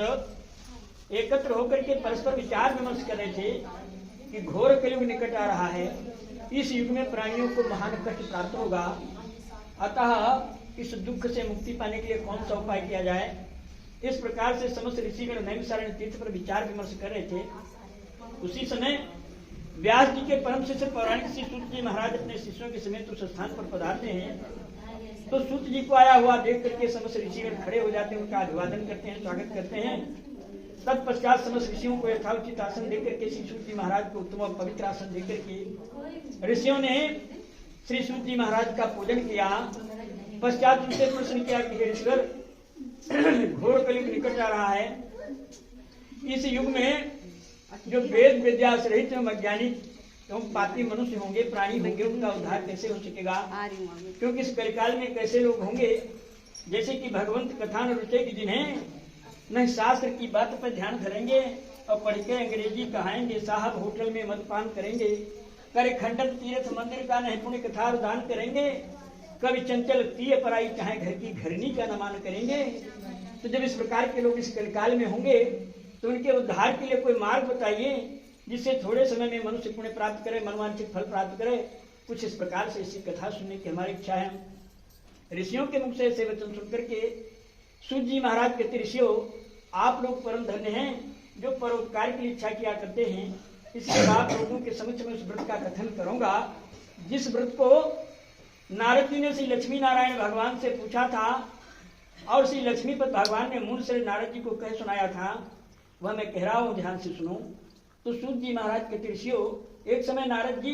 नारद एकत्र होकर के परस्पर विचार विमर्श कर रहे थे कि घोर कलयुग निकट आ रहा है, इस युग में प्राणियों को महान कष्ट प्राप्त होगा, अतः इस दुख से मुक्ति पाने के लिए कौन सा उपाय किया जाए। इस प्रकार से समस्त ऋषिगण नैमिषारण्य तीर्थ पर विचार विमर्श कर रहे थे। उसी समय व्यास जी के परम शिष्य पौराणिक श्री सूत जी महाराज अपने शिष्यों के समेत उस स्थान पर पधारते हैं। तो सूत जी को आया हुआ देख करके समस्त ऋषिगण खड़े हो जाते हैं, उनका अभिवादन करते हैं, स्वागत करते हैं। तत्पश्चात समस्त ऋषियों को यथाउचित आसन देकर के श्री सूत जी महाराज को उत्तम और पवित्र आसन देकर के ऋषियों ने श्री सूत जी महाराज का पूजन किया। पश्चात उनसे प्रश्न किया कि हे ऋषिवर, घोर कलयुग निकट आ रहा है, इस युग में जो वेद विद्या से रहित एवं अज्ञानी एवं पापी मनुष्य होंगे, प्राणी होंगे, उनका उद्धार कैसे हो सकेगा। क्योंकि इस कलिकाल में कैसे लोग होंगे जैसे कि भगवंत कथा न रुचेगी जिन्हें, न शास्त्र की बात पर ध्यान धरेंगे और पढ़ के अंग्रेजी कहाएंगे, साहब होटल में मदपान करेंगे, करे खंडन तीर्थ मंदिर का नहीं पुण्य कथा दान करेंगे, कभी चंचल तीय पराई चाहे घर की घरनी का नमान करेंगे। तो जब इस प्रकार के लोग इस कलिकाल में होंगे तो उनके उद्धार के लिए कोई मार्ग बताइए जिससे थोड़े समय में मनुष्य पुण्य प्राप्त करे, मनवांछित फल प्राप्त करे। कुछ इस प्रकार से इसकी कथा सुनने की हमारी इच्छा है। ऋषियों के मुख से ऐसे वचन सुनकर के सूत जी महाराज कहते, ऋषियों आप लोग परम धन्य हैं जो परोपकार की इच्छा किया करते हैं। इसके बाद लोगों के समक्ष में उस व्रत का कथन करूंगा जिस व्रत को नारद जी ने श्री लक्ष्मी नारायण भगवान से पूछा था और श्री लक्ष्मीपति भगवान ने मूल से नारद जी को कह सुनाया था, वह मैं कह रहा हूं, ध्यान से सुनो। तो सूत जी महाराज के ऋषियों, एक समय नारद जी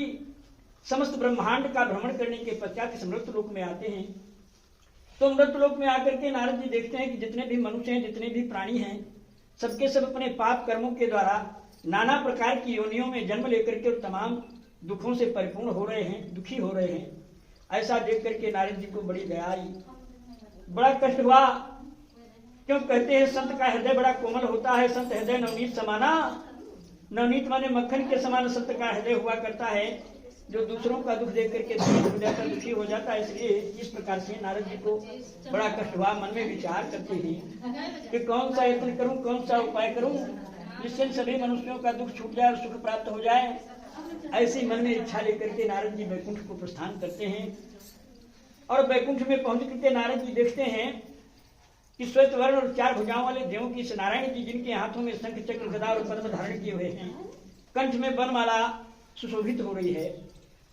समस्त ब्रह्मांड का भ्रमण करने के पश्चात इस मृत लोक में आते हैं। तो मृत लोक में आकर के नारद जी देखते हैं कि जितने भी मनुष्य हैं, जितने भी प्राणी हैं, सबके सब अपने पाप कर्मों के द्वारा नाना प्रकार की योनियों में जन्म लेकर के तमाम दुखों से परिपूर्ण हो रहे हैं, दुखी हो रहे हैं। ऐसा देख करके नारद जी को बड़ी दया आई, बड़ा कष्ट हुआ। क्यों कहते हैं संत का हृदय बड़ा कोमल होता है, संत हृदय नवनीत समाना। नवनीत माने मक्खन के समान संत का हृदय हुआ करता है, जो दूसरों का दुख देख करके दुखी हो जाता है। इसलिए इस प्रकार से नारद जी को बड़ा कष्ट हुआ। मन में विचार करते हैं कि कौन सा यत्न करूं, कौन सा उपाय करूं जिससे सभी मनुष्यों का दुख छूट जाए और सुख प्राप्त हो जाए। ऐसी मन में इच्छा लेकर के नारद जी वैकुंठ को प्रस्थान करते हैं। और वैकुंठ में पहुंच करके नारद जी देखते हैं कि श्वेत वर्ण और 4 भुजाओं वाले देवों की नारायण जी, जिनके हाथों में शंख चक्र गदा और पद्म धारण किए हुए हैं, कंठ में वनमाला सुशोभित हो रही है,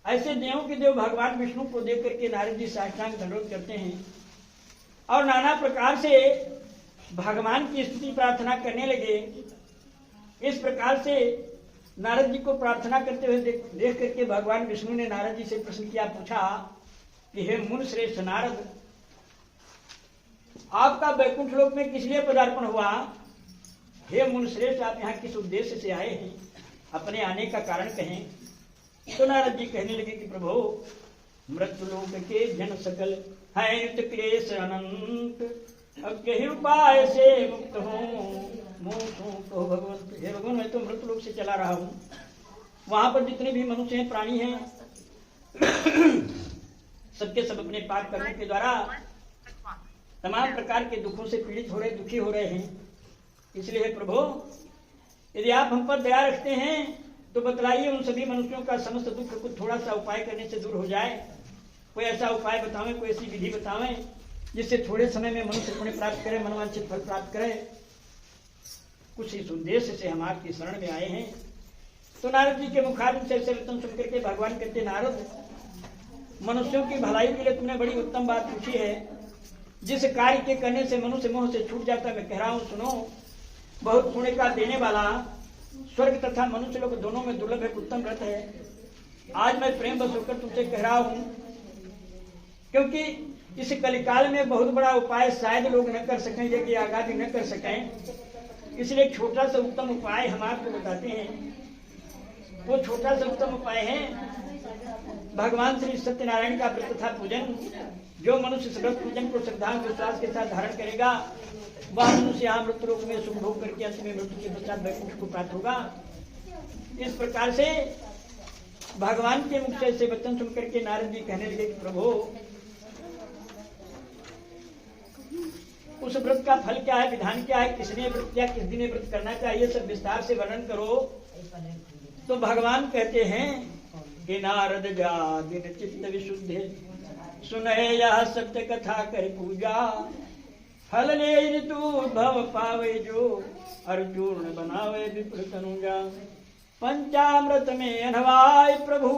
ऐसे देवों के देव भगवान विष्णु को देख करके नारद जी साष्टांग दंडवत करते हैं और नाना प्रकार से भगवान की स्तुति प्रार्थना करने लगे। इस प्रकार से नारद जी को प्रार्थना करते हुए देख करके भगवान विष्णु ने नारद जी से प्रश्न किया, पूछा कि हे मुनि श्रेष्ठ नारद, आपका वैकुंठ लोक में किस लिए पदार्पण हुआ। हे मुनि श्रेष्ठ, आप यहाँ किस उद्देश्य से आए हैं, अपने आने का कारण कहें। तो नारद जी कहने लगे कि प्रभु, मृत्यु लोक के जन सकल हैं युत क्लेश अनंत, अब कहीं उपाय से मुक्त हूँ तो भगवंत। हे भगवान, मैं तो मृत्यु लोक से चला रहा हूँ, वहां पर जितने भी मनुष्य हैं, प्राणी हैं, सबके सब अपने पाप करने के द्वारा तमाम प्रकार के दुखों से पीड़ित हो रहे, दुखी हो रहे हैं। इसलिए हे प्रभु, यदि आप हम पर दया रखते हैं तो बतलाइए उन सभी मनुष्यों का समस्त दुख को थोड़ा सा उपाय करने से दूर हो जाए। कोई ऐसा उपाय बतावें, कोई ऐसी विधि बतावें जिससे थोड़े समय में मनुष्य पुण्य प्राप्त करे, मनवांछित फल प्राप्त करे। कुछ इस उद्देश्य से हम आपकी शरण में आए हैं। तो नारद जी के मुखारबिंद से वचन सुनकर के भगवान कहते, नारद, मनुष्यों की भलाई के लिए तुमने बड़ी उत्तम बात पूछी है। जिस कार्य के करने से मनुष्य मोह से छूट जाता है, मैं कह रहा हूं, सुनो। बहुत पुण्य का देने वाला स्वर्ग तथा मनुष्य लोग दोनों में दुर्लभ है, उत्तम व्रत है। आज मैं प्रेम बस होकर तुमसे कह रहा हूं, क्योंकि इस कलिकाल में बहुत बड़ा उपाय शायद लोग न कर सकें, यज्ञ आगादि न कर सकें। इसलिए छोटा सा उत्तम उपाय हम आपको बताते हैं। वो छोटा सा उत्तम उपाय है भगवान श्री सत्यनारायण का व्रत तथा पूजन। जो मनुष्य इस व्रत पूजन को श्रद्धा विश्वास के साथ धारण करेगा, वह मनुष्य यहाँ मृत्यु लोक में सुख भोग करके अंत में मृत्यु के पश्चात वैकुंठ को प्राप्त होगा। इस प्रकार से भगवान के मुख से वचन सुन करके नारद जी कहने लगे कि प्रभु, उस व्रत का फल क्या है, विधान क्या है, किसने व्रत किया, किस दिन व्रत करना चाहिए, सब विस्तार से वर्णन करो। तो भगवान कहते हैं कि नारद जा दिन चित्त विशुद्धि, सुने यह सत्य कथा कर पूजा, फल ले ऋतु भव पावे जो, अर्जुन बनावे विप्र तनुजा। पंचामृत में अनवाय प्रभु,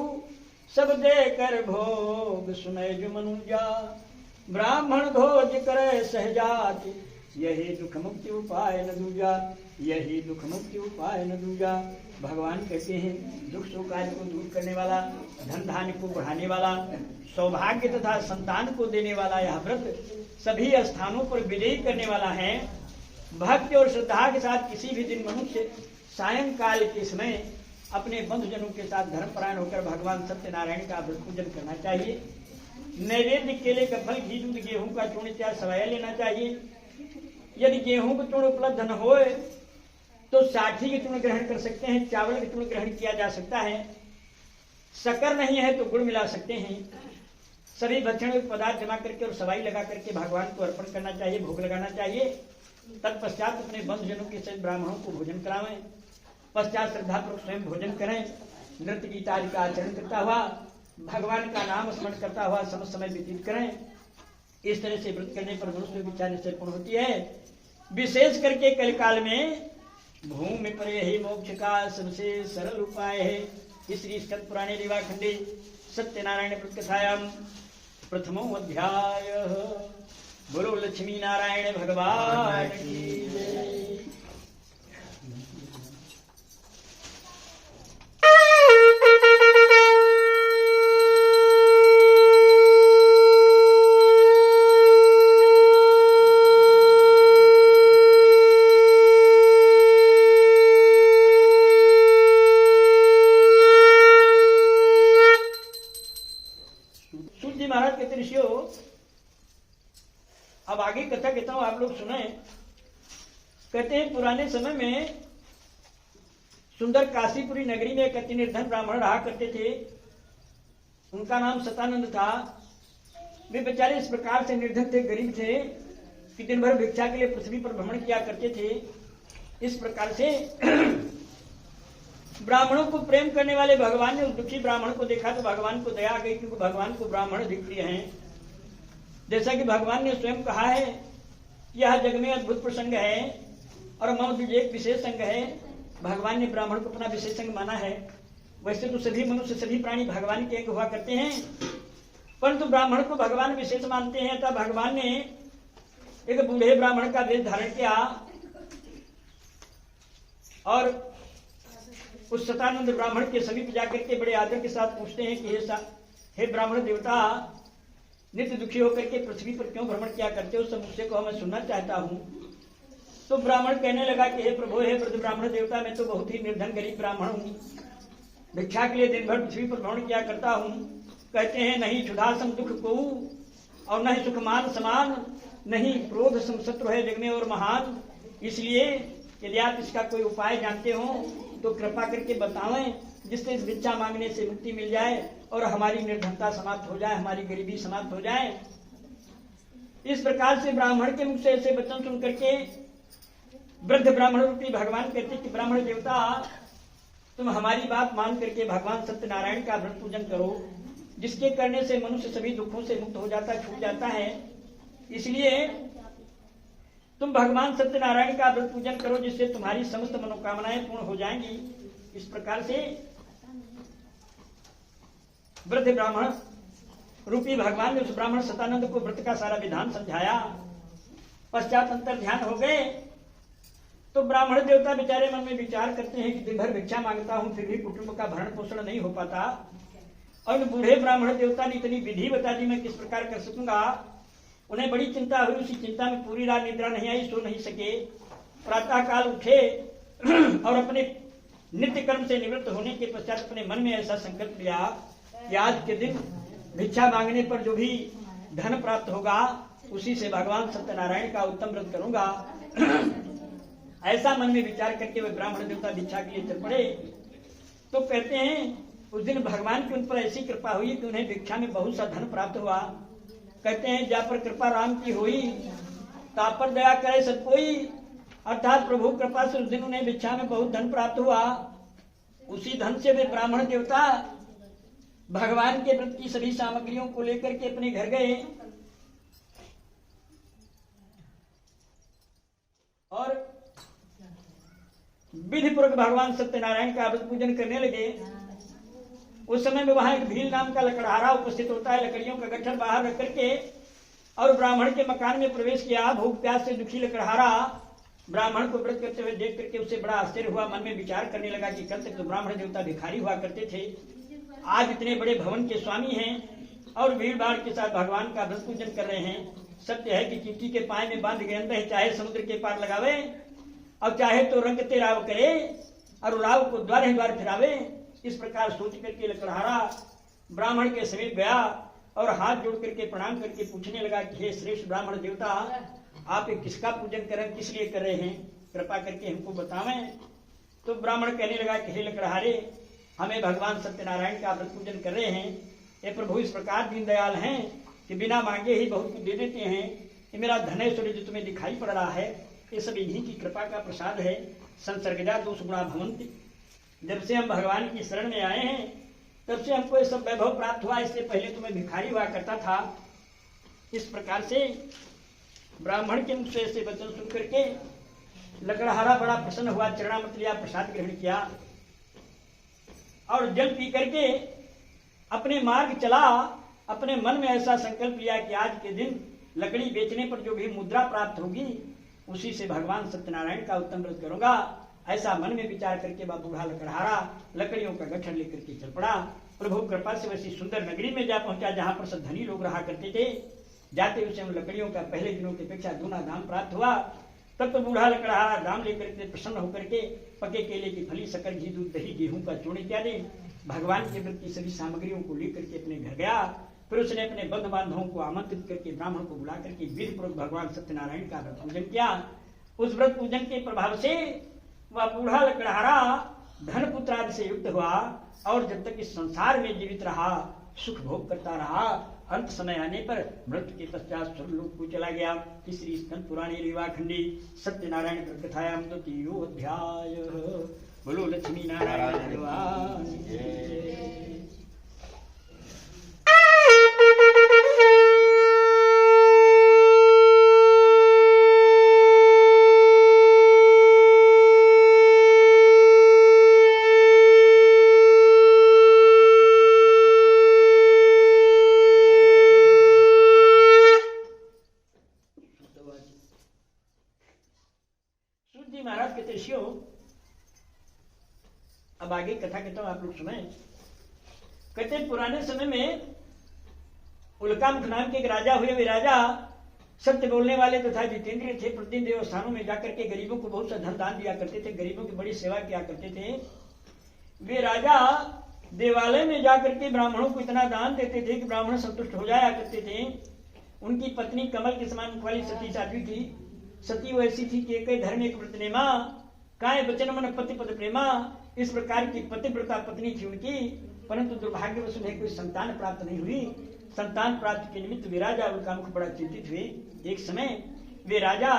सब दे कर भोग सुने जो मनुजा। ब्राह्मण भोज करे सहजाति, यही दुख मुक्ति उपाय न दूजा, यही दुख मुक्ति उपाय न दूजा। भगवान कहते हैं दुख शोक आदि को दूर करने वाला, धन धान्य को बढ़ाने वाला, सौभाग्य तथा संतान को देने वाला यह व्रत सभी स्थानों पर विजयी करने वाला है। भक्ति और श्रद्धा के साथ किसी भी दिन मनुष्य सायंकाल के समय अपने बंधुजनों के साथ धर्मपरायण होकर भगवान सत्यनारायण का व्रत पूजन करना चाहिए। नैवेद्य केले का फल, घी, दूध, गेहूं का चूर्ण इत्यादि सवाया लेना चाहिए। यदि गेहूं का चूर्ण उपलब्ध न हो तो साठी के चूर्ण ग्रहण कर सकते हैं, चावल के चूर्ण ग्रहण किया जा सकता है। शक्कर नहीं है तो गुड़ मिला सकते हैं। सभी भक्षण पदार्थ जमा करके और सवाई लगा करके भगवान को अर्पण करना चाहिए, भोग लगाना चाहिए। तत्पश्चात अपने बंधुजनों के सहित ब्राह्मणों को भोजन करावें। पश्चात श्रद्धापूर्वक स्वयं भोजन करें। नृत्य गीत आदि का आचरण करता हुआ भगवान का नाम स्मरण करता हुआ समय व्यतीत करें। इस तरह से व्रत करने पर मनुष्य की इच्छा निश्चय पूर्ण होती है। विशेष करके कल काल में भूमि पर यही मोक्ष का सबसे सरल उपाय है। इस श्री स्कंद पुराणे रीवा खंडे सत्यनारायण व्रत कथायाम प्रथमो अध्याय। बोलो लक्ष्मी नारायण भगवान की जय। अब आगे कथा कहता हूं, आप लोग सुने। कहते हैं पुराने समय में सुंदर काशीपुरी नगरी में एक अति निर्धन ब्राह्मण रहा करते थे। उनका नाम सतानंद था। वे बेचारे इस प्रकार से निर्धन थे, गरीब थे कि दिन भर भिक्षा के लिए पृथ्वी पर भ्रमण किया करते थे। इस प्रकार से ब्राह्मणों को प्रेम करने वाले भगवान ने उस दुखी ब्राह्मण को देखा तो भगवान को दया आ गई, क्योंकि भगवान को ब्राह्मण अधिक प्रिय हैं। जैसा कि भगवान ने स्वयं कहा है, यह जग में अद्भुत प्रसंग है और मम एक विशेष अंग है। भगवान ने ब्राह्मण को अपना विशेष अंग माना है। वैसे तो सभी मनुष्य सभी प्राणी भगवान के अंग हुआ करते हैं, परंतु ब्राह्मण को भगवान विशेष मानते हैं। तब भगवान ने एक बूढ़े ब्राह्मण का वेश धारण किया और उस सतानंद ब्राह्मण के समीप जाकर के बड़े आदर के साथ पूछते हैं कि हे ब्राह्मण देवता, नित्य दुखी होकर के पृथ्वी पर क्यों भ्रमण किया करते हो? उस समस्या को मैं सुनना चाहता हूँ। तो ब्राह्मण कहने लगा कि हे प्रभु, हे वृद्ध ब्राह्मण देवता, मैं तो बहुत ही निर्धन गरीब ब्राह्मण हूँ। भिक्षा के लिए दिन भर पृथ्वी पर भ्रमण किया करता हूँ। कहते हैं नहीं क्षुधा सम दुख को और न ही सुखमान समान, नहीं क्रोध सम शत्रु है जग में और महान। इसलिए यदि आप इसका कोई उपाय जानते हो तो कृपा करके बताएं, जिससे इस भिक्षा मांगने से मुक्ति मिल जाए और हमारी निर्धनता समाप्त हो जाए, हमारी गरीबी समाप्त हो जाए। इस प्रकार से ब्राह्मण के मुख से ऐसे वचन सुन करके वृद्ध ब्राह्मण रूपी भगवान कहते कि ब्राह्मण देवता, तुम हमारी बात मान करके भगवान सत्यनारायण का व्रत पूजन करो, जिसके करने से मनुष्य सभी दुखों से मुक्त हो जाता, छूट जाता है। इसलिए तुम भगवान सत्यनारायण का व्रत पूजन करो, जिससे तुम्हारी समस्त मनोकामनाएं पूर्ण हो जाएंगी। इस प्रकार से वृद्ध ब्राह्मण रूपी भगवान ने उस ब्राह्मण सतानंद को व्रत का सारा विधान समझाया। पश्चात अंतर ध्यान हो गए तो ब्राह्मण देवता बेचारे मन में विचार करते हैं कि दिन भर भिक्षा मांगता हूं, फिर भी कुटुंब का भरण पोषण नहीं हो पाता। और बूढ़े ब्राह्मण देवता ने इतनी विधि बता दी, मैं किस प्रकार कर सकूंगा। उन्हें बड़ी चिंता हुई। उसी चिंता में पूरी रात निद्रा नहीं आई, सो नहीं सके। प्रातः काल उठे और अपने नित्य कर्म से निवृत्त होने के पश्चात अपने मन में ऐसा संकल्प लिया कि आज के दिन भिक्षा मांगने पर जो भी धन प्राप्त होगा उसी से भगवान सत्यनारायण का उत्तम व्रत करूंगा। ऐसा मन में विचार करके वे ब्राह्मण देवता भिक्षा के लिए चल पड़े। तो कहते हैं उस दिन भगवान की उन पर ऐसी कृपा हुई कि उन्हें भिक्षा में बहुत सा धन प्राप्त हुआ। कहते हैं जा पर कृपा राम की हुई तापर दया करे सब कोई, अर्थात प्रभु कृपा से उस दिन उन्हें भिक्षा में बहुत धन प्राप्त हुआ। उसी धन से वे ब्राह्मण देवता भगवान के व्रत की सभी सामग्रियों को लेकर के अपने घर गए और विधि पूर्वक भगवान सत्यनारायण का व्रत पूजन करने लगे। उस समय में वहां एक भील नाम का लकड़हारा उपस्थित होता है। लकड़ियों का गट्ठर बाहर रख करके और ब्राह्मण के मकान में प्रवेश किया। भूख प्यास से दुखी लकड़हारा ब्राह्मण को व्रत करते हुए देख करके उसे बड़ा आश्चर्य हुआ। मन में विचार करने लगा कि कल तक तो ब्राह्मण देवता भिखारी हुआ करते थे, आज इतने बड़े भवन के स्वामी हैं और भीड़ भाड़ के साथ भगवान का व्रत पूजन कर रहे हैं। सत्य है कि चींटी के पाए में बांध गेंद है, चाहे समुद्र के पार लगावे और चाहे तो रंगते राव करे और राव को द्वार द्वार फिरावे। इस प्रकार सोच करके लकड़हारा ब्राह्मण के समीप गया और हाथ जोड़ करके प्रणाम करके पूछने लगा कि हे श्रेष्ठ ब्राह्मण देवता, आप किसका पूजन करें, किस लिए कर रहे हैं, कृपा करके हमको बतावें। तो ब्राह्मण कहने लगा कि हे लकड़हारे, हमें भगवान सत्यनारायण का व्रत पूजन कर रहे हैं। ये प्रभु इस प्रकार दीनदयाल हैं कि बिना मांगे ही बहुत कुछ दे देते हैं। ये मेरा धनेश्वरी जो तुम्हें दिखाई पड़ रहा है, ये सब इन्हीं की कृपा का प्रसाद है। संसर्गजा दोष गुणा भवन्ति। जब से हम भगवान की शरण में आए हैं तब से हमको ये सब वैभव प्राप्त हुआ। इससे पहले तो मैं भिखारी हुआ करता था। इस प्रकार से ब्राह्मण के मुख से ऐसे वचन सुन करके लकड़हारा बड़ा प्रसन्न हुआ, चरणामृत लिया, प्रसाद ग्रहण किया और जल पी करके अपने मार्ग चला। अपने मन में ऐसा संकल्प लिया कि आज के दिन लकड़ी बेचने पर जो भी मुद्रा प्राप्त होगी उसी से भगवान सत्यनारायण का उत्तम व्रत करूंगा। ऐसा मन में विचार करके वह बूढ़ा लकड़हारा लकड़ियों का गट्ठर लेकर के चल पड़ा। प्रभु कृपा से वैसी सुंदर नगरी में जा पहुंचा जहां पर सब धनी लोग रहा करते थे। जाते उसे उन लकड़ियों का पहले दिनों की अपेक्षा दूना दाम प्राप्त हुआ। तब तो बूढ़ा लकड़हारा दाम लेकर के प्रसन्न होकर के पके केले की फली, शक्कर, घी, दूध, दही, गेहूं का चूर्ण इत्यादि भगवान के व्रत की सभी सामग्रियों को लेकर के अपने घर गया। फिर उसने अपने बंधु बांधवों को आमंत्रित करके ब्राह्मण को बुला करके विधि पूर्वक भगवान सत्यनारायण का व्रत पूजन किया। उस व्रत पूजन के प्रभाव से वह बूढ़ा लकड़हारा धन पुत्र आदि से युक्त हुआ और जब तक इस संसार में जीवित रहा सुख भोग करता रहा। अंत समय आने पर मृत्यु के पश्चात स्वर्गलोक को चला गया। तीसरी स्कंद पुराणी रीवा खंडी सत्यनारायण कथायाम द्वितीयो अध्याय। बोलो लक्ष्मी नारायण भगवान की जय। अब आगे कथा कहता हूं, आप लोग सुने। कहते पुराने समय में उल्कामुख नाम के एक राजा हुए। वे राजा सत्य बोलने वाले तथा जितेंद्रिय थे। प्रतिदिन देवस्थानों में जाकर के गरीबों को बहुत सा धन दान दिया करते थे, गरीबों की बड़ी सेवा किया करते थे। वे राजा देवालय में जाकर के ब्राह्मणों को इतना दान देते थे कि ब्राह्मण संतुष्ट हो जाया करते थे। उनकी पत्नी कमल के समान वाली सती साध्वी थी। सती वो ऐसी थी कि एक धर्म एक व्रत नेमा, काय वचन मन पति पद प्रेमा। इस प्रकार की पतिव्रता पत्नी थी उनकी, परंतु दुर्भाग्यवश उन्हें कोई संतान प्राप्त नहीं हुई। संतान प्राप्ति के निमित्त वे राजा उल्कामुख बड़ा चिंतित हुए। एक समय वे राजा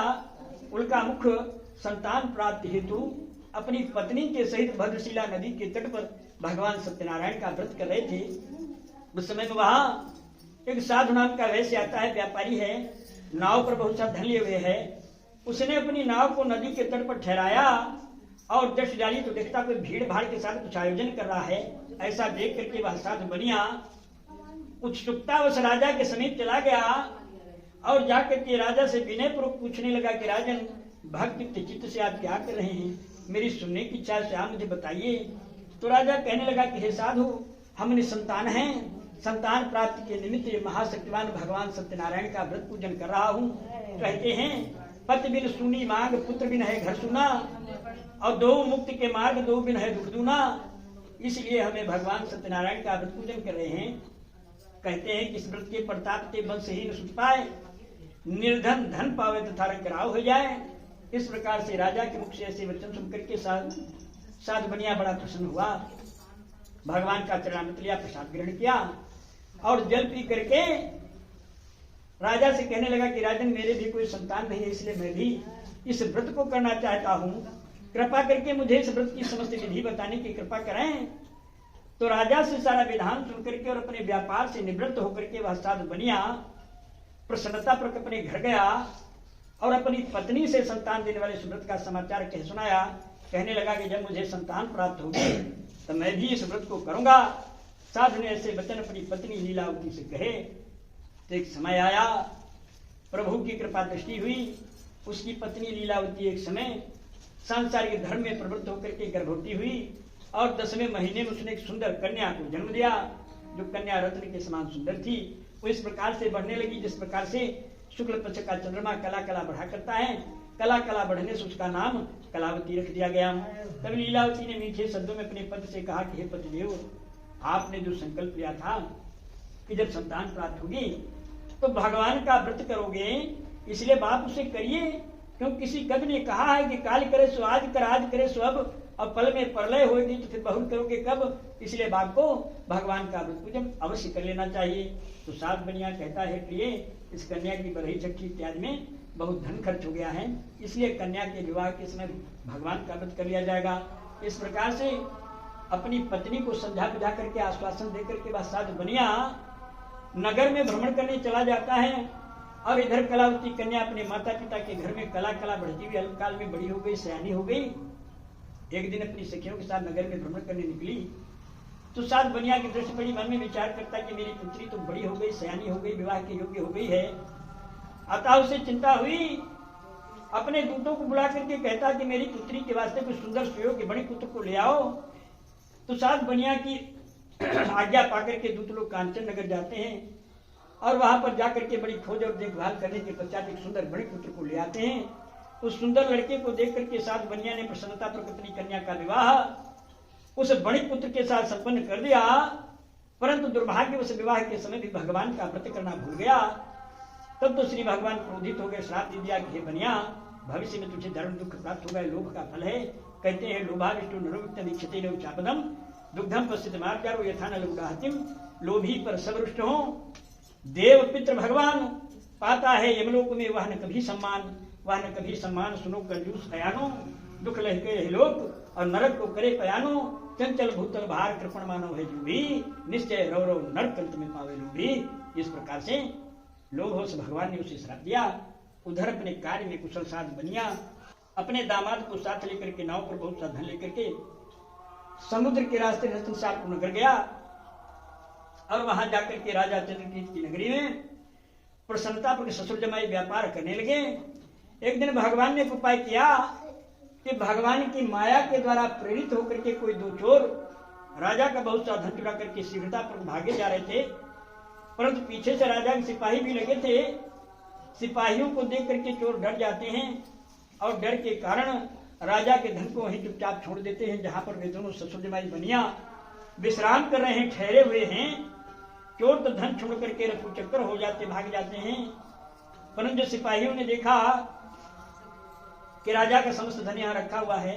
उल्कामुख संतान प्राप्ति हेतु अपनी पत्नी के सहित भद्रशिला नदी के तट पर भगवान सत्यनारायण का व्रत कर रहे थे। उस समय में वहां एक साधु नाम का वैश्य आता है, व्यापारी है, नाव पर बहुत सा धन लिए हुए है। उसने अपनी नाव को नदी के तट पर ठहराया और दृष्टि डाली तो देखता कोई भीड़ भाड़ के साथ कुछ आयोजन कर रहा है। ऐसा देख करके वह साधु बनिया उत्सुकता उस राजा के समीप चला गया और जाकर के राजा से विनय पूर्वक पूछने लगा कि राजन, भक्ति चित्त से आप क्या कर रहे हैं, मेरी सुनने की इच्छा से आप मुझे बताइए। तो राजा कहने लगा कि हे साधु, हम निसंतान हैं, संतान प्राप्ति के निमित्त महाशक्तिमान भगवान सत्यनारायण का व्रत पूजन कर रहा हूँ। कहते हैं पति बिन सुनी मांग, पुत्र बिन है घर सुना, और दो मुक्ति के मार्ग दो बिन है दुख दूना। इसलिए हमें भगवान सत्यनारायण का व्रत पूजन कर रहे हैं। कहते हैं कि इस व्रत के प्रताप के बल से ही न सुख पाए, निर्धन धन पावे तथा रंगराव हो जाए। इस प्रकार से राजा के मुख से ऐसे वचन सुन करके साधु बनिया बड़ा प्रसन्न हुआ। भगवान का चरणामृत लिया, प्रसाद ग्रहण किया और जल पी करके राजा से कहने लगा कि राजन मेरे भी कोई संतान नहीं है, इसलिए मैं भी इस व्रत को करना चाहता हूँ, कृपा करके मुझे इस व्रत की समस्त विधि बताने की कृपा करें। तो राजा से सारा विधान सुन करके और अपने व्यापार से निवृत्त होकर के वह साधु बनिया प्रसन्नता पर अपने घर गया और अपनी पत्नी से संतान देने वाले सुव्रत का समाचार कह सुनाया। कहने लगा कि जब मुझे संतान प्राप्त होगी तो मैं भी इस व्रत को करूंगा। साधु ने ऐसे वचन अपनी पत्नी लीलावती से कहे। तो एक समय आया, प्रभु की कृपा दृष्टि हुई, उसकी पत्नी लीलावती एक समय सांसारिक धर्म में प्रवृत्त होकर के गर्भवती हुई और 10वें महीने में उसने एक सुंदर कन्या को जन्म दिया, जो कन्या रत्न के समान सुंदर थी। वो इस प्रकार से बढ़ने लगी जिस प्रकार से शुक्ल पक्ष का चंद्रमा कला कला बढ़ा करता है। कला कला बढ़ने से उसका नाम कलावती रख दिया गया। तब लीलावती ने मीठे शब्दों में अपने पति से कहा कि हे पतिदेव, आपने जो संकल्प लिया था कि जब संतान प्राप्त होगी तो भगवान का व्रत करोगे, इसलिए बाप उसे करिए, क्योंकि किसी कवि ने कहा है कि काल करे सो आज कर, आज करे सो अब पल में प्रलय होगी तो फिर बहुत करोगे कब, इसलिए बाप को भगवान का व्रत पूजन अवश्य कर लेना चाहिए। तो सात बनिया कहता है प्रिय, इस कन्या की बरही छठी इत्यादि में बहुत धन खर्च हो गया है, इसलिए कन्या के विवाह के समय भगवान का व्रत कर लिया जाएगा। इस प्रकार से अपनी पत्नी को समझा बुझा करके आश्वासन देकर के बाद साधु बनिया नगर में भ्रमण करने चला जाता है और इधर कलावती कन्या अपने माता पिता के घर में कला कला बढ़ती हुई अल्पकाल में बड़ी हो गई, सयानी हो गई। एक दिन अपनी सखियों के साथ नगर में भ्रमण करने निकली तो साधु बनिया की दृष्टि पड़ी। मन में विचार करता कि मेरी पुत्री तो बड़ी हो गई, सयानी हो गई, विवाह के योग्य हो गई है। अतः उसे चिंता हुई, अपने दूतों को बुला करके कहता कि मेरी पुत्री के वास्ते कुछ सुंदर सुयोग्य बड़े पुत्र को ले आओ। तो साधु बनिया की आज्ञा पाकर के दूत लोग कांचन नगर जाते हैं और वहां पर जाकर के बड़ी खोज और देखभाल करने के पश्चात एक सुंदर बड़े पुत्र को ले आते हैं। उस सुंदर लड़के को देख करके साधु बनिया ने प्रसन्नता पर अपनी कन्या का विवाह उस बड़े पुत्र के साथ संपन्न कर दिया, परंतु दुर्भाग्य उस विवाह के समय भी भगवान का व्रत करना भूल गया। तब तो श्री भगवान क्रोधित हो गए, श्राप दे दिया कि हे बनिया, भविष्य में तुझे धर्म दुख प्राप्त होगा, लोभ का फल है। कहते हैं लोभा विष्णु नरोक्त दीक्षते न उचापदम दुग्धम पश्चित मार्गारो यथा न लोगाहतिम, लोभी पर सबरुष्ट हो देव पितृ भगवान, पाता है यमलोक में वह न कभी सम्मान, वह न कभी सम्मान, सुनो कंजूस भयानो, दुख लहके लोक और नरक को करे पयानो, चंचल भूतल भार कृपण मानव है जो भी, निश्चय रौ रौ नरक अंत में पावे लोभी। इस प्रकार से लोभ से भगवान ने उसे श्राप दिया। उधर अपने कार्य में कुशल साध बनिया अपने दामाद को साथ लेकर के नाव पर बहुत सा धन लेकर के समुद्र के रास्ते रतनसार नगर गया और वहां जाकर के राजा चंद्रकीत की नगरी में प्रसन्नता पर ससुर जमाई व्यापार करने लगे। एक दिन भगवान ने उपाय किया कि भगवान की माया के द्वारा प्रेरित होकर के कोई दो चोर राजा का बहुत सा धन चुरा करके शीघ्रता पर भागे जा रहे थे, परंतु पीछे से राजा के सिपाही भी लगे थे। सिपाहियों को देख करके चोर डर जाते हैं और डर के कारण राजा के धन को वहीं चुपचाप छोड़ देते हैं जहां पर वे दोनों ससुर जमाई बनिया विश्राम कर रहे हैं, ठहरे हुए हैं। चोर तो धन छोड़ करके रफू चक्कर हो जाते, भाग जाते हैं, परंतु सिपाहियों ने देखा कि राजा का समस्त धन यहाँ रखा हुआ है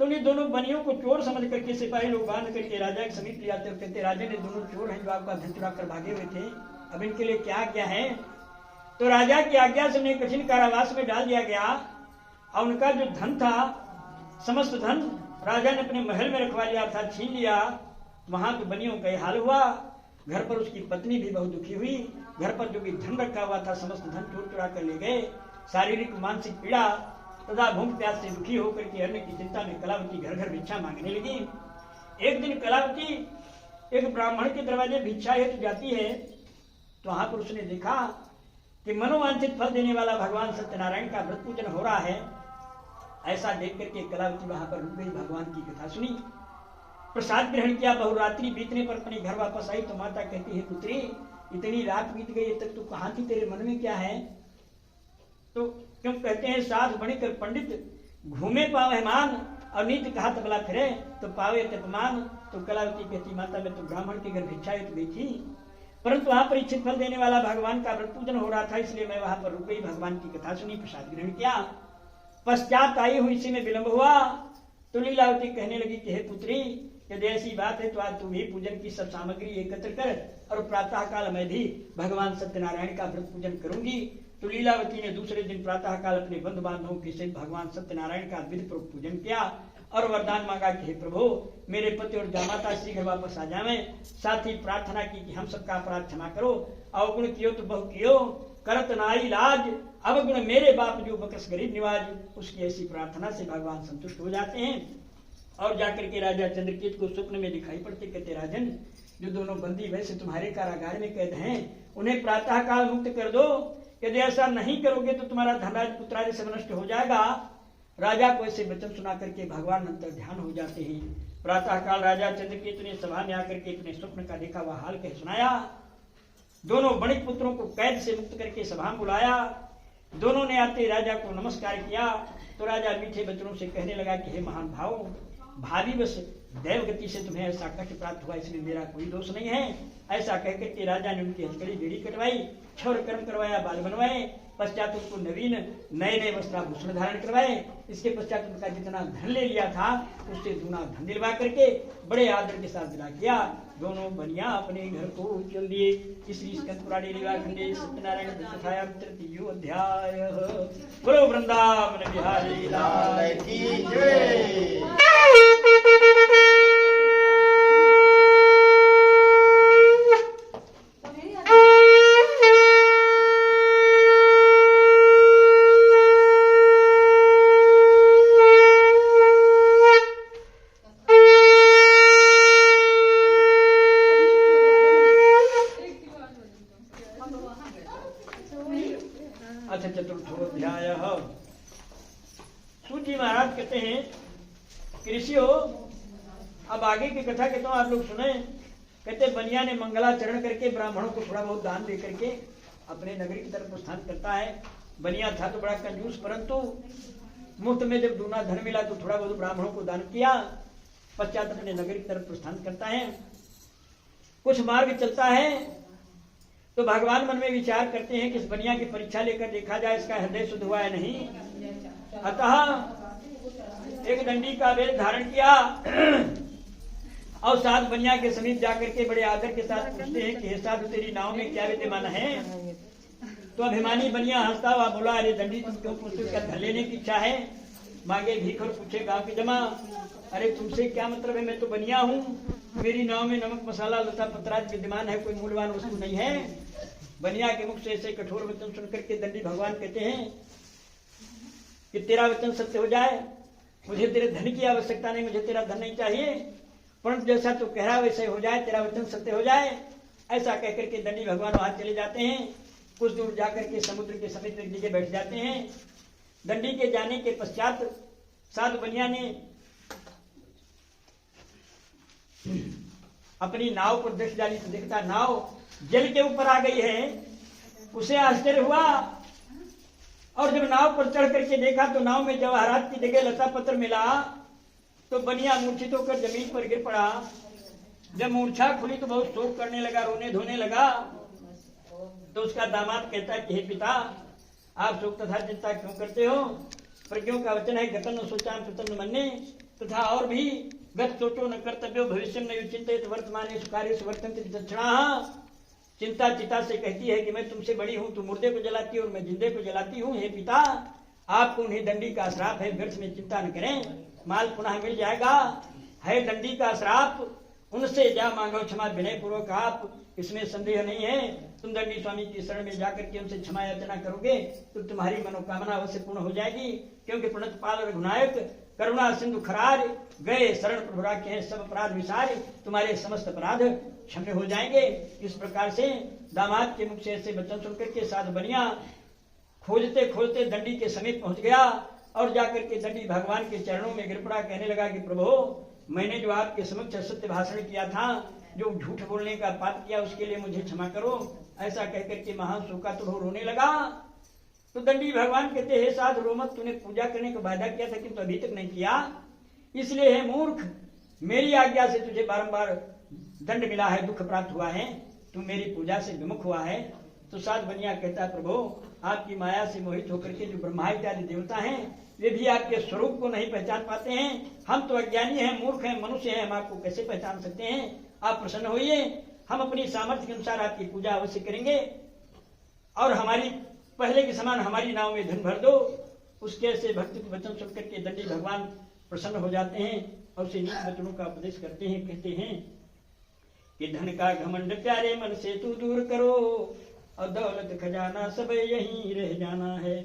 तो उन्हें दोनों बनियों को चोर समझ करके सिपाही लोग बांध करके राजा के समीप ले जाते और कहते राजा ने दोनों चोर हैं जो आपका धन चुरा कर भागे हुए थे, अब इनके लिए क्या क्या है। तो राजा की आज्ञा से उन्हें कठिन कारावास में डाल दिया गया और उनका जो धन था समस्त धन राजा ने अपने महल में रखवा लिया था, छीन लिया। वहां तो बनियों का हाल हुआ, घर पर उसकी पत्नी भी बहुत दुखी हुई। घर पर जो भी धन रखा हुआ था समस्त धन चोर चुरा कर ले गए। शारीरिक मानसिक पीड़ा तथा भूख प्यास से दुखी होकर के अन्न की चिंता में कलावती घर घर भिक्षा मांगने लगी। एक दिन कलावती एक ब्राह्मण के दरवाजे भिक्षा हेतु जाती है तो वहां पर उसने देखा कि मनोवांछित फल देने वाला भगवान सत्यनारायण का व्रत पूजन हो रहा है। ऐसा देख करके कलावती वहां पर रुक गई, भगवान की कथा सुनी, प्रसाद ग्रहण किया। बहुरात्रि बीतने पर अपने घर वापस आई तो माता कहती है पुत्री इतनी रात बीत गई तक तू कहाँ थी, तेरे मन में क्या है। तो क्यों कहते हैं साध बणिकर पंडित घूमे पावे मान और नीति कहा तबला फिरे तो पावे तपमान। तो कलावती कहती माता मैं तो ब्राह्मण के घर भिक्षा हेतु गई थी, परंतु वहां पर इच्छित फल देने वाला भगवान का व्रत पूजन हो रहा था, इसलिए मैं वहां पर रुक गई, भगवान की कथा सुनी, प्रसाद ग्रहण किया। पश्चात आई हुई इसी में विलंब हुआ तो लीलावती कहने लगी कि हे पुत्री यदि ऐसी बात है तो आज तू भी पूजन की सब सामग्री एकत्र कर और प्रातः काल मैं भी भगवान सत्यनारायण का व्रत पूजन करूंगी। तो लीलावती ने दूसरे दिन प्रातः काल अपने बंधु बांधवों के सहित भगवान सत्यनारायण का विधि पूर्वक पूजन किया और वरदान मांगा कि हे प्रभु मेरे पति और जामाता शीघ्र वापस आ जावे। साथ ही प्रार्थना की कि हम सबका अपराध क्षमा करो, अवगुण कियो तो बहु कियो, करत नाई लाज, अवगुण मेरे बाप जो बकस गरीब निवाज। उसकी ऐसी प्रार्थना से भगवान संतुष्ट हो जाते हैं और जाकर के राजा चंद्रकेत को स्वप्न में दिखाई पड़ते, कहते राजन जो दोनों बंदी वैसे तुम्हारे कारागार में कैद हैं उन्हें प्रातः काल मुक्त कर दो। यदि ऐसा नहीं करोगे तो तुम्हारा धनराज पुत्रादि सब नष्ट हो जाएगा। राजा को ऐसे वचन सुना करके भगवान अंतर ध्यान हो जाते हैं। प्रातः काल राजा चंद्रकेतु ने सभा में आकर के अपने स्वप्न का देखा हुआ हाल कह सुनाया। दोनों बणिक पुत्रों को कैद से मुक्त करके सभा में बुलाया। दोनों ने आते राजा को नमस्कार किया तो राजा मीठे वचनों से कहने लगा कि हे महान भाव, भावी बस दैव गति से तुम्हें ऐसा कष्ट प्राप्त हुआ, इसमें मेरा कोई दोष नहीं है। ऐसा कहकर के राजा ने उनकी हथकड़ी बेड़ी कटवाई, क्षौर कर्म करवाया, बाल बनवाए, पश्चात उनको नवीन नए नए वस्त्राभूषण धारण करवाए। इसके पश्चात उनका जितना धन ले लिया था उससे दूना धन दिलवा करके बड़े आदर के साथ विदा किया। दोनों बनिया अपने घर को चल दिए। इसलिए स्कंद पुराण लीला खंडे सत्यनारायण कथाया तृतीयो अध्याय। बोलो वृंदावन बिहारी लाल की जय। सूजी महाराज कहते हैं ऋषियों अब आगे की कथा कहता हूं आप लोग सुने। कहते बनिया ने मंगलाचरण करके ब्राह्मणों को थोड़ा बहुत दान दे करके अपने नगरी की तरफ प्रस्थान करता है। बनिया था तो बड़ा कंजूस, परंतु मुफ्त में जब दूना धन मिला तो थोड़ा बहुत ब्राह्मणों को दान किया। पश्चात अपने नगरी की तरफ प्रस्थान करता है। कुछ मार्ग चलता है तो भगवान मन में विचार करते हैं कि इस बनिया की परीक्षा लेकर देखा जाए इसका हृदय शुद्ध हुआ है नहीं। अतः एक दंडी का वेश धारण किया और साध बनिया के समीप जाकर के बड़े आदर के साथ पूछते हैं कि हे साधु तेरी नाव में क्या विद्यमान है। तो अभिमानी बनिया हंसता हुआ बोला, अरे दंडी तुम क्यों पूछते, क्या धन लेने की इच्छा है। मांगे भीख और पूछे गांव की जमा। अरे तुमसे क्या मतलब है, मैं तो बनिया हूँ, मेरी नाव में नमक मसाला लता पत्राज विद्यमान है, कोई मूल्यवान वस्तु नहीं है। बनिया के मुख से ऐसे कठोर वचन सुनकर के दंडी भगवान कहते हैं कि तेरा वचन सत्य हो जाए, मुझे तेरे धन की आवश्यकता नहीं, मुझे तेरा धन नहीं चाहिए, परंतु जैसा तू कह रहा वैसे हो जाए, तेरा वचन सत्य हो जाए। ऐसा कहकर के दंडी भगवान वहां चले जाते हैं। कुछ दूर जाकर के समुद्र के समीप एक जगह बैठ जाते हैं। दंडी के जाने के पश्चात साधु बनिया ने अपनी नाव पर दृष्टि डाली तो देखता नाव जल के ऊपर आ गई है। उसे आश्चर्य हुआ और जब नाव पर चढ़ करके देखा तो नाव में जवाहरात की जगह लता पत्र मिला। तो बनिया मूर्छित होकर जमीन पर गिर पड़ा। जब मूर्छा खुली तो बहुत शोक करने लगा, रोने धोने लगा। तो उसका दामाद कहता है कि हे पिता, आप शोक तथा चिंता क्यों करते हो। प्रज्ञों का वचन है गतन न सोचा प्रतन्न मन्ने, तथा और भी गत सोचो न कर्तव्यो भविष्य न चिंतित वर्तमान सुखार्य वर्तन्ते विचक्षणाः। चिंता चिता से कहती है कि मैं तुमसे बड़ी हूँ, तू मुर्दे को जलाती और मैं जिंदे को जलाती हूँ। हे पिता, आपको उन्हें दंडी का श्राप है, व्यर्थ में चिंता न करें, माल पुनः मिल जाएगा। है दंडी का श्राप, उनसे जा मांगो क्षमा विनय पूर्वक आप, इसमें संदेह नहीं है। तुम दंडी स्वामी की शरण में जाकर के उनसे क्षमा याचना करोगे तो तुम्हारी मनोकामना अवश्य पूर्ण हो जाएगी। क्योंकि प्रणत पाल रघुनायक करुणा सिंधु खरार, गए शरण प्रभु राखे हैं सब अपराध विसार, तुम्हारे समस्त अपराध क्षम्य हो जाएंगे। इस प्रकार से दामाद के मुख से ऐसे वचन सुनकर के साधु बनिया खोजते खोजते दंडी के समीप पहुंच गया और जाकर के दंडी भगवान के चरणों में गिर पड़ा। कहने लगा कि प्रभु, मैंने जो आपके समक्ष सत्य भाषण किया था, जो झूठ बोलने का पाप किया, उसके लिए मुझे क्षमा करो। ऐसा कहकर के महान शोकातुर रोने लगा। तो दंडी भगवान कहते हे साधु रो मत, तूने पूजा करने का वादा किया था किंतु अभी तक नहीं किया, इसलिए हे मूर्ख, मेरी आज्ञा से तुझे बारंबार दंड मिला है, दुख प्राप्त हुआ है, तू मेरी पूजा से विमुख हुआ है। तो साधु बनिया कहता प्रभु, आपकी माया से मोहित होकर के जो ब्रह्मा इत्यादि देवता हैं वे भी आपके स्वरूप को नहीं पहचान पाते हैं। हम तो अज्ञानी हैं, मूर्ख हैं, मनुष्य हैं, हम आपको कैसे पहचान सकते हैं? आप प्रसन्न होइए, हम अपनी सामर्थ्य के अनुसार आपकी पूजा अवश्य करेंगे और हमारी पहले के समान हमारी नाव में धन भर दो। उसके से भक्ति के वचन सुनकर के दंडी भगवान प्रसन्न हो जाते हैं और उसे नीच वचनों का उपदेश करते हैं। कहते हैं कि धन का घमंड प्यारे मन से तू दूर करो और दौलत खजाना सब यहीं रह जाना है।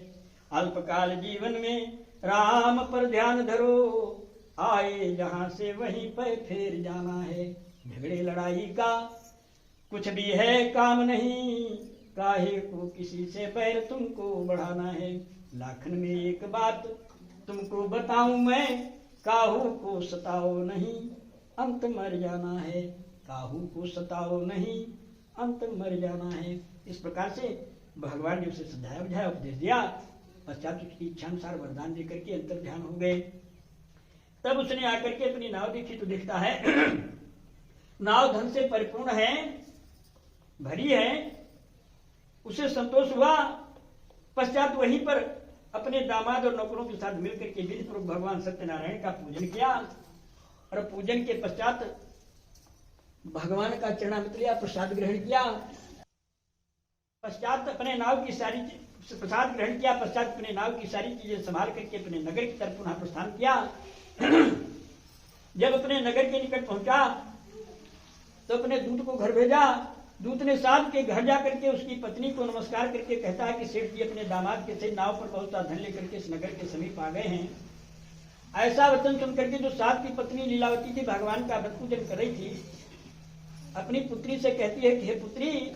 अल्पकाल जीवन में राम पर ध्यान धरो, आए जहां से वहीं पर फेर जाना है। झगड़े लड़ाई का कुछ भी है काम नहीं, काहे को किसी से बैर तुमको बढ़ाना है। लाखन में एक बात तुमको बताऊं मैं, काहू को सताओ नहीं अंत मर जाना है। काहू को सताओ नहीं अंत मर जाना है। इस प्रकार से भगवान ने उसे समझाया बुझाया, उपदेश दिया। पश्चात उसकी इच्छा अनुसार वरदान देकर के अंतर ध्यान हो गए। तब उसने आकर के अपनी नाव देखी तो दिखता है नाव धन से परिपूर्ण है, भरी है। उसे संतोष हुआ। पश्चात वहीं पर अपने दामाद और नौकरों के साथ मिलकर के विधि पूर्वक भगवान सत्यनारायण का पूजन किया और पूजन के पश्चात भगवान का चरणामृत लिया, प्रसाद ग्रहण किया। पश्चात अपने नाव की सारी प्रसाद ग्रहण किया। पश्चात अपने नाव की सारी चीजें संभाल करके अपने नगर की तरफ पुनः प्रस्थान किया। जब अपने नगर के निकट पहुंचा तो अपने दूत को घर भेजा। दूत ने साथ के घर जाकर के उसकी पत्नी को नमस्कार करके कहता है कि सेठ जी अपने दामाद के से नाव पर बहुत सा धन लेकर के इस नगर के समीप आ गए हैं। ऐसा वचन सुन करके जो साथ की पत्नी लीलावती थी, भगवान का व्रत पूजन कर रही थी, अपनी पुत्री से कहती है कि हे पुत्री,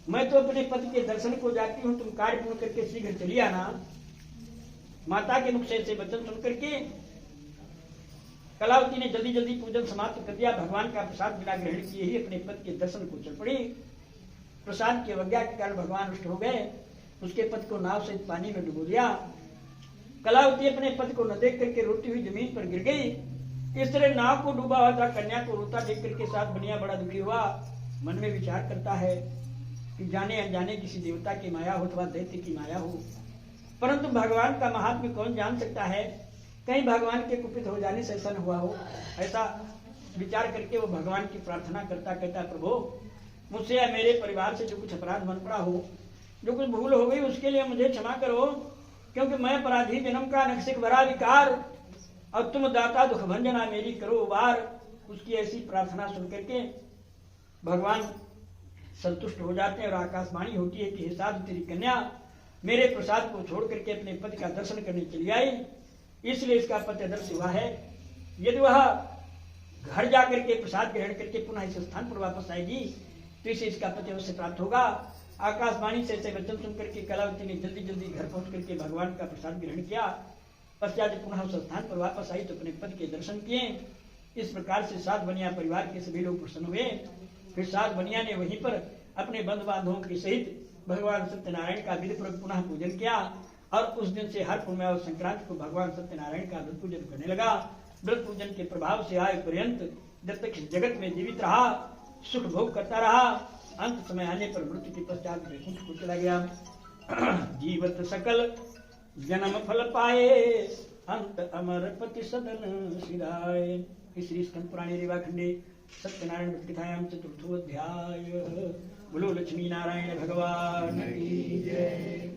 मैं तो अपने पति के दर्शन को जाती हूँ, तुम कार्य पूर्ण करके शीघ्र चली आना। माता के मुख से वचन सुन करके कलावती ने जल्दी जल्दी पूजन समाप्त कर दिया। भगवान का प्रसाद बिना ग्रहण किए ही अपने पति के दर्शन को चल पड़ी। प्रसाद की अवज्ञा के कारण भगवान रुष्ट हो गए। उसके पति को नाव से पानी में डुबो दिया। कलावती अपने पति को न देख करके रोती हुई जमीन पर गिर गई। इस तरह नाव को डूबा हुआ था कन्या को रोता देख करके साथ बनिया बड़ा दुखी हुआ। मन में विचार करता है कि जाने अनजाने किसी देवता की माया हो अथवा दैत्य की माया हो, परंतु भगवान का महात्म्य कौन जान सकता है। कहीं भगवान के कुपित हो जाने से ऐसा न हुआ हो। ऐसा विचार करके वो भगवान की प्रार्थना करता कहता, प्रभु मुझसे या मेरे परिवार से जो कुछ अपराध बन पड़ा हो, जो कुछ भूल हो गई, उसके लिए मुझे क्षमा करो, क्योंकि मैं अपराधी जन्म का नक्सिक भरा विकार, और तुम दाता दुख भंजना मेरी करो उबार। उसकी ऐसी प्रार्थना सुन करके भगवान संतुष्ट हो जाते हैं और आकाशवाणी होती है कि हे साधु, तेरी कन्या मेरे प्रसाद को छोड़ करके अपने पति का दर्शन करने चली आई, इसलिए इसका पत्यदर्श हुआ है। यदि वह घर जाकर के प्रसाद ग्रहण करके पुनः इस स्थान पर वापस आएगी तो इसे इसका पति अवश्य प्राप्त होगा। आकाशवाणी से ऐसे वचन सुन करके कलावती ने जल्दी जल्दी घर पहुंच करके भगवान का प्रसाद ग्रहण किया। पश्चात पुनः उस स्थान पर वापस आई तो अपने पति के दर्शन किए। इस प्रकार से सात बनिया परिवार के सभी लोग प्रसन्न हुए। फिर सात बनिया ने वहीं पर अपने बंधु बांधवों के सहित भगवान सत्यनारायण का विधिपूर्वक पुनः पूजन किया और उस दिन से हर पूर्णिमा और संक्रांति को भगवान सत्यनारायण का व्रत पूजन करने लगा। व्रत पूजन के प्रभाव से आय पर्यंत जब तक इस जगत में जीवित रहा, सुख भोग करता रहा। अंत समय आने पर मृत्यु के पश्चात वैकुंठ को चला गया। जीवत सकल जन्म फल पाए, अंत अमर पति सदन सिराय। श्री स्कंद पुराणे रेवाखंडे सत्यनारायण व्रत कथायां चतुर्थोऽध्याय। बोलो लक्ष्मी नारायण भगवान की जय।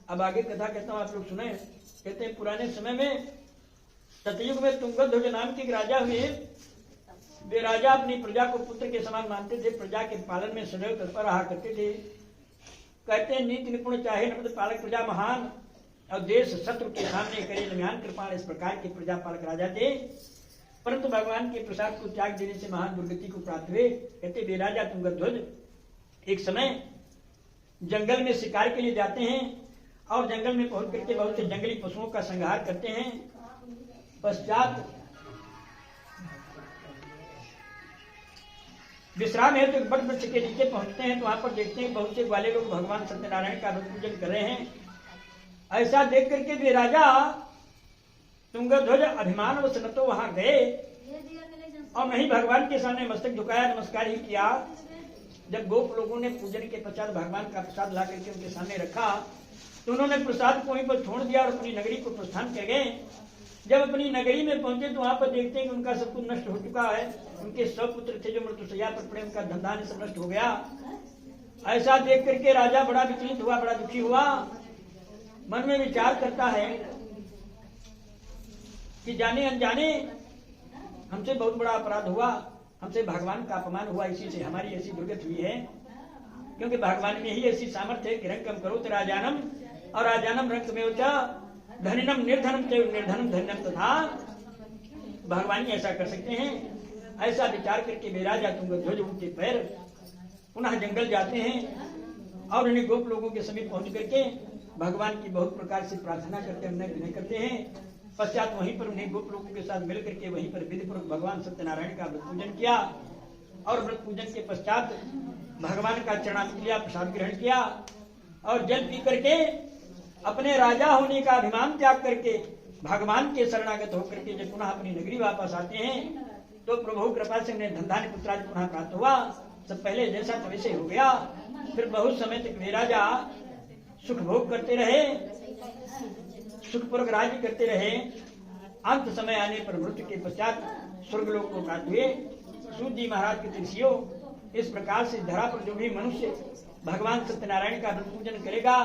अब आगे कथा कहता हूँ, आप लोग सुने। कहते हैं पुराने समय में सतयुग में तुंगध्वज नाम के एक राजा हुए। वे राजा अपनी प्रजा को पुत्र के समान मानते थे, प्रजा के पालन में सदैव तत्पर रहा करते थे। कहते हैं नीति निपुण चाहे नृपत पालक प्रजा महान, और देश शत्रु के सामने करे लम्यान कृपाण। इस प्रकार के प्रजा पालक राजा थे, परंतु भगवान के प्रसाद को त्याग देने से महान दुर्गति को प्राप्त हुए। कहते वे राजा तुंगध्वज एक समय जंगल में शिकार के लिए जाते हैं और जंगल में पहुंच करके बहुत से जंगली पशुओं का संहार करते हैं। पश्चात विश्राम हेतु एक बड़ वृक्ष के नीचे पहुंचते हैं तो वहां पर देखते हैं बहुत से ग्वाले लोग भगवान सत्यनारायण का पूजन कर रहे हैं। ऐसा देख करके वे राजा तुंगध्वज अभिमान वश न तो वहां गए और नहीं भगवान के सामने मस्तक झुकाया, नमस्कार ही किया। जब गोप लोगों ने पूजन के पश्चात भगवान का प्रसाद ला करके उनके सामने रखा तो उन्होंने प्रसाद को वहीं पर छोड़ दिया और अपनी नगरी को प्रस्थान कर गए। जब अपनी नगरी में पहुंचे तो वहां पर देखते हैं कि उनका सब कुछ नष्ट हो चुका है। उनके 100 पुत्र थे जो मृत्युशैया पर पड़े, उनका धन धान्य सब नष्ट हो गया। ऐसा देख करके राजा बड़ा विचलित हुआ, बड़ा दुखी हुआ। मन में विचार करता है कि जाने अनजाने हमसे बहुत बड़ा अपराध हुआ, हमसे भगवान का अपमान हुआ, इसी से हमारी ऐसी दुर्गति हुई है। क्योंकि भगवान में ही ऐसी सामर्थ्य है कि रंकम करो तो राजानम और राजानम रंक में धनिनम निर्धनम निर्धनम धन्यम तथा भगवान ही ऐसा कर सकते हैं। ऐसा विचार करके वे राजा तुंगध्वज उनके पैर पुनः जंगल जाते हैं और उन्हें गोप लोगों के समीप पहुंच करके भगवान की बहुत प्रकार से प्रार्थना करते विनय करते हैं। पश्चात वहीं पर उन्हें गोप लोगों के साथ मिल करके वहीं पर विधिपूर्वक भगवान सत्यनारायण का व्रत पूजन किया और व्रत पूजन के पश्चात भगवान का चरणार्थ किया, प्रसाद ग्रहण किया और जल पी करके अपने राजा होने का अभिमान त्याग करके भगवान के शरणागत होकर के जब पुनः अपनी नगरी वापस आते हैं तो प्रभु कृपा से उन्हें धनधान्य पुत्रादि पुनः प्राप्त हुआ। सब पहले जैसा तवैसे हो गया। फिर बहुत समय तक वे राजा सुख भोग करते रहे, सुखपूर्वक राज्य करते रहे। अंत समय आने पर मृत्यु के पश्चात स्वर्गलोक को प्राप्त हुए। सूत जी महाराज के तिरसियों, इस प्रकार से धरा पर जो भी मनुष्य भगवान सत्यनारायण का व्रत पूजन करेगा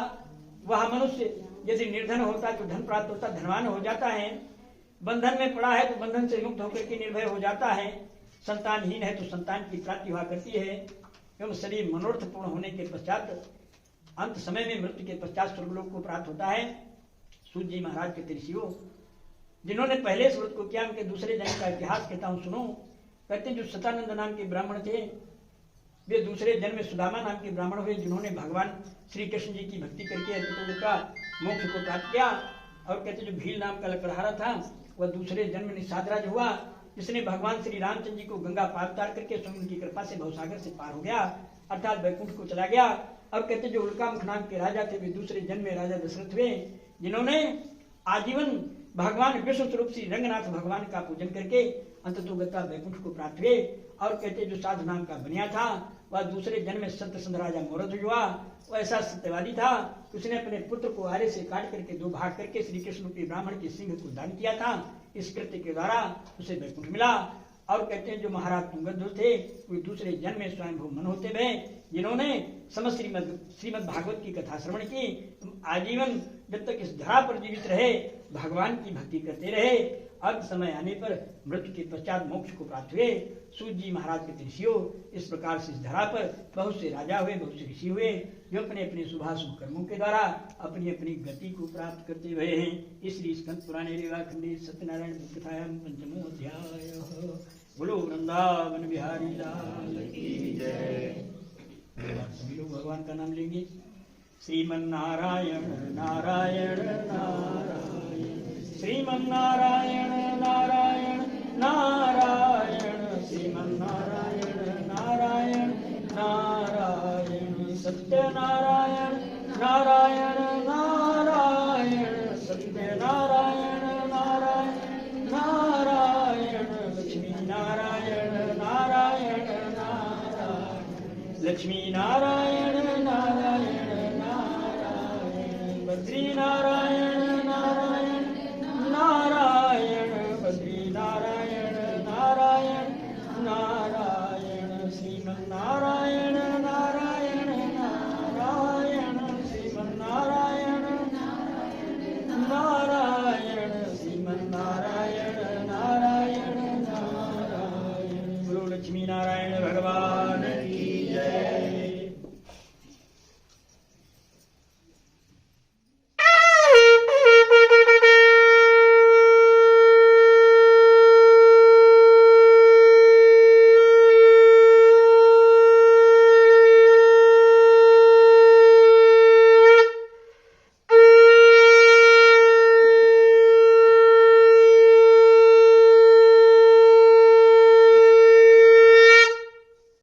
वह मनुष्य यदि निर्धन होता तो धन प्राप्त होता, धनवान हो जाता है। बंधन में पड़ा है तो बंधन से मुक्त होकर के निर्भय हो जाता है। संतानहीन है तो संतान की प्राप्ति हुआ करती है। एवं शरीर मनोरथ पूर्ण होने के पश्चात अंत समय में मृत्यु के पश्चात स्वर्गलोक को प्राप्त होता है। सूत जी महाराज के तिरसियों, जिन्होंने पहले इस व्रत को किया उनके दूसरे जन्म का इतिहास कहता हूँ, सुनो। कहते जो सतानंद नाम के ब्राह्मण थे वे दूसरे जन्म में सुदामा नाम के ब्राह्मण हुए जिन्होंने भगवान श्री कृष्ण जी की भक्ति करके का मोक्ष को प्राप्त किया। और कहते जो भील नाम का लकड़हारा था वह दूसरे जन्म में निषादराज हुआ जिसने भगवान श्री रामचंद्र जी को गंगा पार उतार करके स्वयं उनकी कृपा से भवसागर से पार हो गया अर्थात वैकुंठ को चला गया। और कहते जो उल्कामुख नाम के राजा थे वे दूसरे जन्म में राजा दशरथ हुए जिन्होंने आजीवन भगवान विष्णु स्वरूप श्री रंगनाथ भगवान का पूजन करके अंततोगता वैकुंठ को प्राप्त हुए। और कहते जो साधु नाम का बनिया था वह दूसरे जन्म में सत्यसंध राजा मोरध्वज हुआ। वह ऐसा सत्यवादी था कि उसने अपने पुत्र को आरे से काट करके दो भाग करके श्री कृष्ण के ब्राह्मण के सिंह को दान किया था। इस कृत्य के द्वारा उसे वैकुंठ मिला। और कहते हैं जो महाराज तुंगध्वज थे वे दूसरे जन्म में स्वयंभू मन होते हुए जिन्होंने समस्त श्रीमद भागवत की कथा श्रवण की, आजीवन जब तक इस धरा पर जीवित रहे भगवान की भक्ति करते रहे। अंत समय आने पर मृत्यु के पश्चात मोक्ष को प्राप्त हुए। सूत जी महाराज के तिरसियों, इस प्रकार से इस धरा पर बहुत से राजा हुए, बहुत से ऋषि हुए जो अपने अपने शुभाशुभ कर्मों के द्वारा अपनी अपनी गति को प्राप्त करते हुए हैं। इसलिए स्कंद पुराणे रेवाखंडे सत्यनारायण कथायाम पंचमो अध्याय। बोलो वृंदावन बिहारी लाल की जय। सभी लोग भगवान का नाम लेंगे। श्रीमन्नारायण नारायण नारायण, श्रीमन्नारायण नारायण नारायण, श्रीमन्नारायण नारायण नारायण, सत्यनारायण नारायण नारायण, सत्यनारायण नारायण नारायण, लक्ष्मी नारायण नारायण नारायण, लक्ष्मी नारायण नारायण नारायण, बद्री नारायण